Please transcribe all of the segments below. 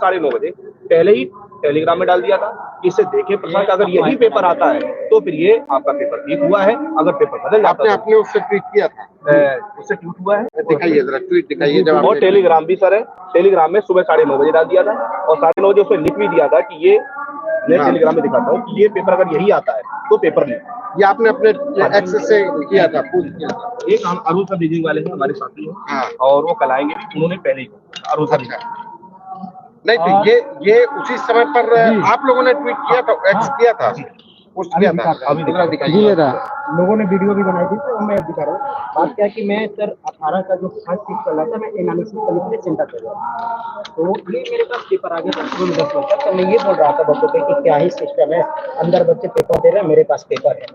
9:30 पहले ही टेलीग्राम में डाल दिया था कि इसे देखे प्रशांत, अगर यही पेपर आता है तो फिर ये आपका पेपर लीक हुआ है, अगर पेपर बदल जाता आपने उससे ट्वीट किया था? उससे ट्वीट हुआ है, दिखाइए जरा, ट्वीट दिखाइए। जब और टेलीग्राम भी सर है, टेलीग्राम में सुबह 9:30 डाल दिया था और 9:30 उसमें लिख भी दिया था कि ये, मैं टेलीग्राम में दिखाता हूँ कि ये पेपर अगर यही आता है तो पेपर लीक। ये आपने अपने एक्सेस से किया था, पोस्ट किया था? एक हम अरुण सर रीडिंग वाले हैं, हमारे साथी हैं और वो कल आएंगे, उन्होंने पहले ही अरुण सर। नहीं तो ये उसी समय पर आप लोगों ने ट्वीट किया था, एक्स किया था, पोस्ट किया था? अभी दिखाइए। लोगों ने वीडियो भी बनाई थी, तो मैं दिखा रहा हूँ। बात क्या है कि मैं सर 18 का जो फर्स्ट सीट चल रहा था, मैं एनालिसिस करने के लिए सेंटर पे गया, तो ये मेरे पास पेपर आ गया था सुबह 10 बजे तक। तो मैं ये बोल रहा था बच्चों पे कि क्या ही सिस्टम है, अंदर बच्चे पेपर दे रहे हैं, मेरे पास पेपर है।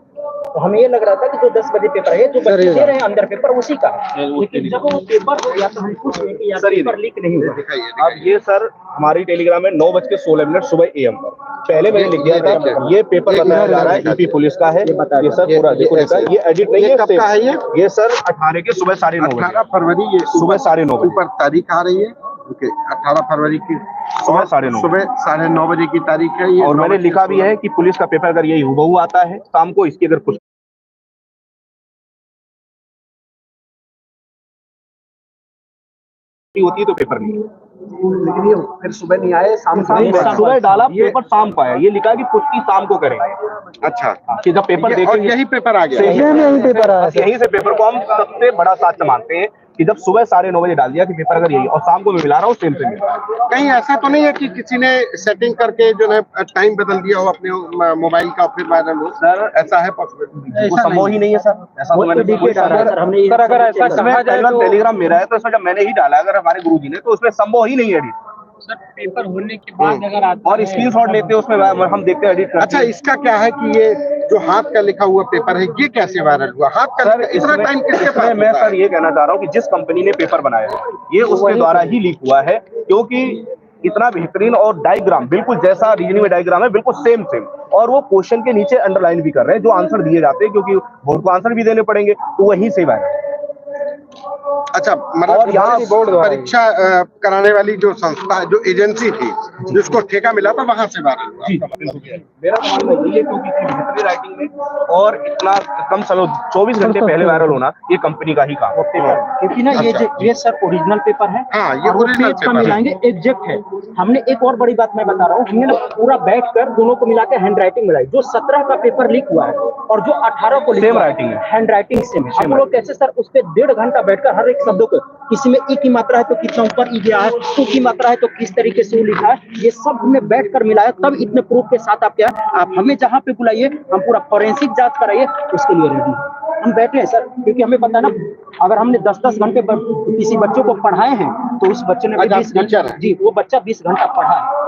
तो हमें ये लग रहा था कि जो 10 बजे पेपर है, जो बच्चे दे रहे हैं अंदर पेपर उसी का है, लेकिन जब वो पेपर हो गया तो हम पूछ रहे कि यार पेपर लीक नहीं हुआ। अब ये सर हमारी टेलीग्राम में 9:16 सुबह AM पर पहले मैंने लिख दिया था ये पेपर बताया जा रहा है यूपी पुलिस का है, ये सर पूरा देखो, ये एडिट नहीं है, कब का है ये सर 18 के सुबह 9:30 18 फरवरी, ये सुबह 9:30 ऊपर तारीख आ रही है। ओके, 18 फरवरी की सुबह 9:30 बजे की तारीख है ये। और मैंने लिखा भी है कि पुलिस का पेपर अगर यही हुबहू आता है शाम को, इसकी अगर कुछ होती है तो पेपर नहीं, लेकिन ये फिर सुबह नहीं आए, सुबह डाला पेपर शाम को आया, ये लिखा है कि पुष्टि शाम को करेंगे। अच्छा, कि जब पेपर देखेंगे, यही पेपर आ गया, यहीं से पेपर को हम सबसे बड़ा साक्ष्य मानते हैं कि जब सुबह 9:30 डाल दिया कि पेपर अगर यही और शाम को मैं मिला रहा हूँ सेम से मिला। कहीं ऐसा तो नहीं है कि किसी ने सेटिंग करके जो है टाइम बदल दिया हो अपने मोबाइल का, फिर वायरल हो? सर ऐसा है पॉसिबल? वो संभव ही नहीं है सर, ऐसा तो मैंने सर अगर ऐसा कहा जाए तो टेलीग्राम मेरा है तो इसमें जब मैंने ही डाला अगर हमारे गुरुजी ने, तो उसमें संभव ही नहीं है एडिट। सर पेपर होने के बाद अगर आता और स्क्रीनशॉट लेते हैं उसमें हम देखते हैं एडिट करते हैं। अच्छा, इसका क्या है कि ये जो हाथ का लिखा हुआ पेपर है ये कैसे वायरल हुआ? हाथ का इतना टाइम किसके पास? मैं सर ये कहना चाह रहा हूँ कि जिस कंपनी ने पेपर बनाया है ये उसके द्वारा ही लीक हुआ है, क्योंकि इतना बेहतरीन और डायग्राम बिल्कुल जैसा रीजनिंग में डायग्राम है बिल्कुल सेम और वो क्वेश्चन के नीचे अंडरलाइन भी कर रहे हैं जो आंसर दिए जाते हैं, क्योंकि बोर्ड को आंसर भी देने पड़ेंगे, तो वहीं से वायरल। अच्छा, मतलब यहाँ बोर्ड परीक्षा कराने वाली जो संस्था, जो एजेंसी थी जिसको ठेका मिला था, वहां से वायरल हुआ। मेरा मानना यही है क्योंकि इतनी बेहतरीन राइटिंग में और इतना कम समय 24 घंटे पहले वायरल होना ये कंपनी का ही काम है, क्योंकि ना ये सर ओरिजिनल पेपर है। हाँ, ये ओरिजिनल पेपर मिलाएंगे एग्जैक्ट है। हमने एक और बड़ी बात मैं बता रहा हूँ, हमने पूरा बैठ कर दोनों को मिला के हैंड राइटिंग मिलाई। जो 17 का पेपर लीक हुआ है और जो 18 को सेम राइटिंग है, हैंड राइटिंग सेम है। हम लोग कैसे सर उस पर 1.5 घंटा बैठकर हर एक शब्दों को, किसी में ई की मात्रा है तो कितना ऊपर ई गया है, ऊ की मात्रा है तो किस तरीके से वो लिखा है, ये सब हमने बैठकर मिलाया, तब इतने प्रूफ के साथ आप क्या, आप हमें जहाँ पे बुलाइए, हम पूरा फॉरेंसिक जांच कराइए, उसके लिए रेडी है। हम बैठे हैं सर, क्योंकि हमें पता ना, अगर हमने 10-10 घंटे किसी बच्चों को पढ़ाए हैं तो उस बच्चे ने 20 घंटा, जी वो बच्चा 20 घंटा पढ़ा है।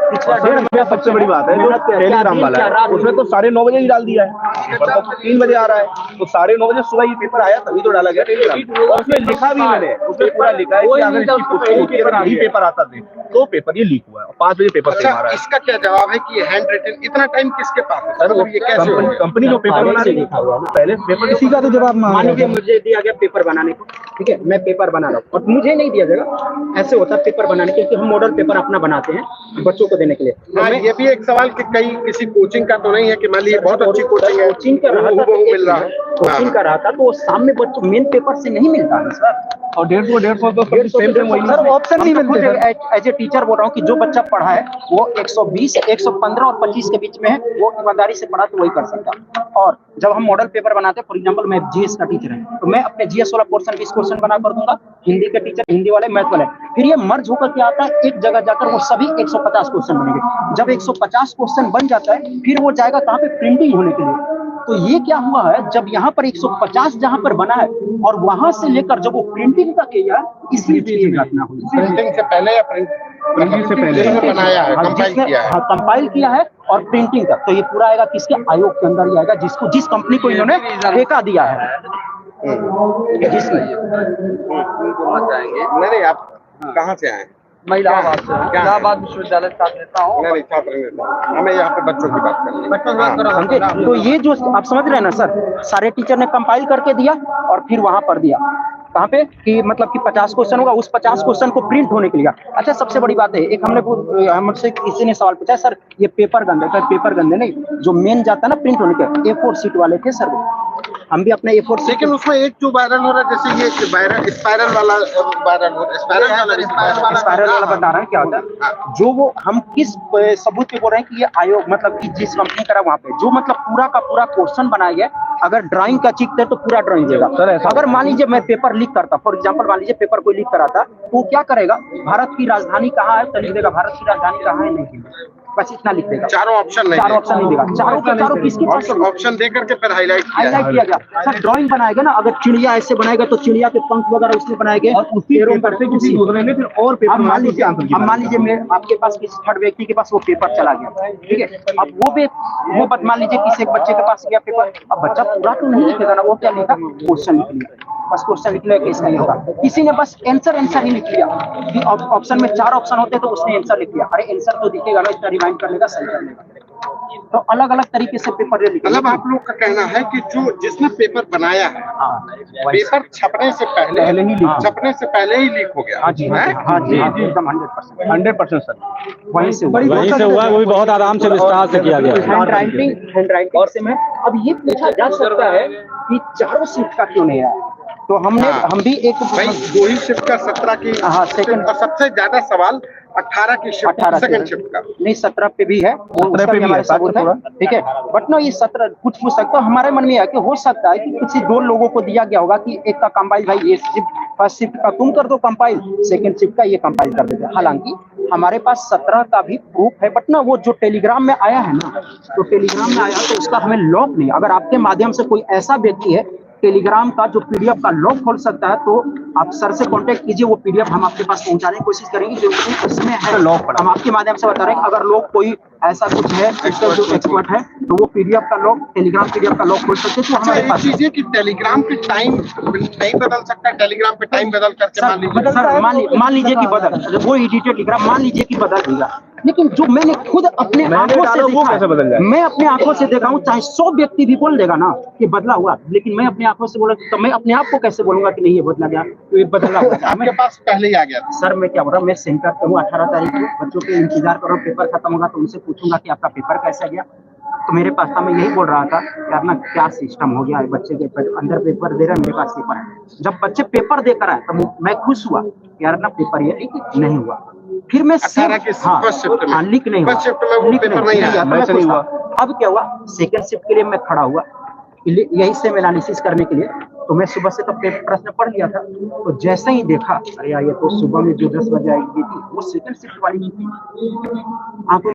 पिछला 1.5 घंटा सबसे बड़ी बात है, जो टेलीग्राम वाला है उसमें तो 9:30 बजे ही डाल दिया है, पेपर तो 3 बजे आ रहा है, तो 9:30 बजे सुबह ये पेपर आया तभी तो डाला गया टेलीग्राम। और उसमें लिखा भी मैंने, उसमें पूरा लिखा है कि अगर इसकी पुष्टि होती है, अगर यही पेपर आता था तो पेपर ये लीक हुआ है और 5 बजे पेपर से आ रहा है। इसका क्या जवाब है कि हैंड रिटन इतना टाइम किसके पास है? सर वो ये कैसे कंपनी जो पेपर बना रही है पहले पेपर, इसी का तो जवाब मान लीजिए मुझे दिया गया पेपर बनाने को, ठीक है, मैं पेपर बना रहा हूँ और मुझे नहीं दिया जाएगा, ऐसे होता है पेपर बनाने के, क्योंकि हम मॉडल पेपर अपना बनाते हैं बच्चों को देने के लिए। हाँ, ये भी एक सवाल कि कहीं किसी कोचिंग का तो नहीं है कि मान लीजिए बहुत अच्छी कोचिंग है, कोचिंग का रहा था, मिल रहा है कोचिंग का रहा था तो वो सामने बच्चों मेन पेपर से नहीं मिलता है सर, और 150 तो सर ऑप्शन नहीं मिलते। एज ए टीचर बोल रहा हूँ कि जो बच्चा पढ़ा है वो 120, 115 और 25 के बीच में है, वो ईमानदारी से पढ़ा तो वही कर सकता। और जब हम मॉडल पेपर बनाते हैं, फॉर एग्जांपल मैं जीएस का टीचर है तो मैं अपने जीएस वाला पोर्शन 20 क्वेश्चन बना कर दूंगा, हिंदी के टीचर हिंदी वाले, मैथ वाले, फिर ये मर्ज होकर क्या आता है, एक जगह जाकर वो सभी 150 क्वेश्चन बनेंगे। जब 150 क्वेश्चन बन जाता है फिर वो जाएगा कहाँ पे, प्रिंटिंग होने के लिए। तो ये क्या हुआ है, जब यहाँ पर 150 जहाँ पर बना है और वहां से लेकर जब वो प्रिंटिंग तक गया, इसलिए घटना हुई। प्रिंटिंग से पहले या प्रिंटिंग से पहले बनाया है, कंपाइल किया है? हाँ, कंपाइल किया है और प्रिंटिंग तक। तो ये पूरा आएगा किसके, आयोग के अंदर ही आएगा, जिसको जिस कंपनी को इन्होंने ठेका दिया है। जिसमें नहीं, आप कहाँ से आए? मैं इलाहाबाद से, इलाहाबाद विश्वविद्यालय छात्र नेता हूँ। नहीं छात्र नेता, हमें यहाँ पे बच्चों की बात करनी है। तो ये जो आप समझ रहे हैं ना सर, सारे टीचर ने कंपाइल करके दिया और फिर वहां पर दिया, कहाँ पे कि मतलब कि 50 क्वेश्चन होगा, उस 50 क्वेश्चन को प्रिंट होने के लिए। अच्छा सबसे बड़ी बात है, एक हमसे किसी ने सवाल पूछा, सर ये पेपर गंदे, पेपर गंदे नहीं, जो मेन जाता है ना प्रिंट होने के, A4 शीट वाले थे सर वो। हम भी अपने A4 शीट, लेकिन उसमें एक जो वायरल हो रहा है, जैसे ये वायरल स्पाइरल वाला वायरल हो रहा है, स्पाइरल वाला बता रहा है क्या होता है, जो वो हम किस सबूत पे बोल रहे हैं कि ये आयोग मतलब कि जिस कंपनी करा वहाँ पे जो मतलब पूरा का पूरा क्वेश्चन बनाया गया, अगर ड्राइंग का चिक है तो पूरा ड्राइंग देगा। अगर मान लीजिए मैं पेपर लीक करता, फॉर एग्जांपल मान लीजिए पेपर कोई लीक कराता, तो क्या करेगा, भारत की राजधानी कहाँ है तो लिख देगा, भारत की राजधानी कहाँ है नहीं, बस इतना लिख देगा। चारों ऑप्शन नहीं, चारों ऑप्शन नहीं देगा, चारों के चारों किसकी ऑप्शन दे करके फिर हाईलाइट किया गया। सर ड्राइंग बनाएगा ना, अगर चिड़िया ऐसे बनाएगा तो चिड़िया के पंख वगैरह उसने बनाएंगे, और उसी पेपर पे किसी दूसरे ने फिर और पेपर, मान लीजिए मैं आपके पास किसी थर्ड व्यक्ति के पास वो पेपर चला गया, ठीक है, अब वो मान लीजिए किसी एक बच्चे के पास गया पेपर, अब बच्चा पूरा तो नहीं लिखेगा ना, वो क्या लिखा, क्वेश्चन लिख लिया, बस क्वेश्चन लिख लिया, केस नहीं होगा। किसी ने बस आंसर ही लिख लिया, ऑप्शन में 4 ऑप्शन होते तो उसने आंसर लिख लिया, अरे आंसर तो दिखेगा ना, इतना रिमाइंड कर लेगा, सही कर लेगा। तो अलग अलग तरीके से पेपर लिखे। मतलब आप लोग का कहना है कि जो जिसने पेपर बनाया है, पेपर छपने से पहले ही लीक हो गया। हाँ जी एकदम 100% सर, वहीं से हुआ, वो भी बहुत आराम से विस्तार से किया गया। हैंड राइटिंग से में अब ये पूछा जा सकता है कि चारों सीट का क्यों नहीं आया, तो हम भी एक भाई 2 ही शिफ्ट का 17 की, हाँ सेकंड, और सबसे ज्यादा सवाल 18 की शिफ्ट, 18 सेकंड शिफ्ट का नहीं 17 पे भी है, उसका भी हमारे सबूत है, ठीक है, बट ना ये 17 कुछ पूछ सकते हो, हमारे मन में है कि हो सकता है कि किसी 2 लोगों को दिया गया होगा कि एक का कंपाइल, भाई ये शिफ्ट फर्स्ट शिफ्ट का तुम कर दो कंपाइल, सेकंड शिफ्ट का ये कंपाइल कर देते। हालांकि हमारे पास 17 का भी प्रूफ है, बट ना वो जो टेलीग्राम में आया है ना, तो टेलीग्राम में आया तो उसका हमें लॉक नहीं, अगर आपके माध्यम से कोई ऐसा व्यक्ति है टेलीग्राम का जो पीडीएफ का लॉक खोल सकता है, तो आप सर से कांटेक्ट कीजिए, वो पीडीएफ हम आपके पास पहुंचाने की कोशिश करेंगे, जो उसमें है लॉक। हम आपके माध्यम से बता रहे हैं कि अगर लोग कोई ऐसा कुछ है जो एक्सपर्ट है, तो वो पीडीएफ का लॉक, टेलीग्राम पीडीएफ का लॉक खोल सकते हैं। तो हमारे पास चीजें कि टेलीग्राम पे टाइम नहीं बदल सकता, टेलीग्राम पे टाइम बदल करके मान लीजिए कि बदल, वो एडिटेड लिख रहा, मान लीजिए कि बदल देगा, लेकिन जो मैंने खुद अपने आंखों से देखा, मैं अपने आंखों से देखा हूँ, चाहे 100 व्यक्ति भी बोल देगा ना कि बदला हुआ, लेकिन मैं अपने आंखों से बोला, तो मैं अपने आप को कैसे बोलूंगा कि नहीं ये बदला गया, तो ये बदला हुआ आपके पास पहले ही आ गया। सर मैं क्या बोल रहा हूँ, मैं सेंटर पे हूँ, 18 तारीख को बच्चों के इंतजार कर रहा हूँ, पेपर खत्म होगा तो उनसे पूछूंगा कि आपका पेपर कैसा गया, तो मेरे पास था, मैं यही बोल रहा था कि अपना क्या सिस्टम हो गया है, बच्चे के अंदर पेपर दे रहे हैं, मेरे पास पेपर है। जब बच्चे पेपर देकर आए तो मैं खुश हुआ यार अपना पेपर ये नहीं हुआ, फिर मैं लीक नहीं हुआ, अब क्या हुआ, सेकंड शिफ्ट के लिए मैं खड़ा हुआ, यही सेम एनालिसिस करने के लिए, तो मैं सुबह से तो प्रश्न पढ़ लिया था, तो जैसे ही देखा अरे यार ये तो सुबह में जो 10 बजे आएगी थी वो सेकंड शिफ्ट वाली थी।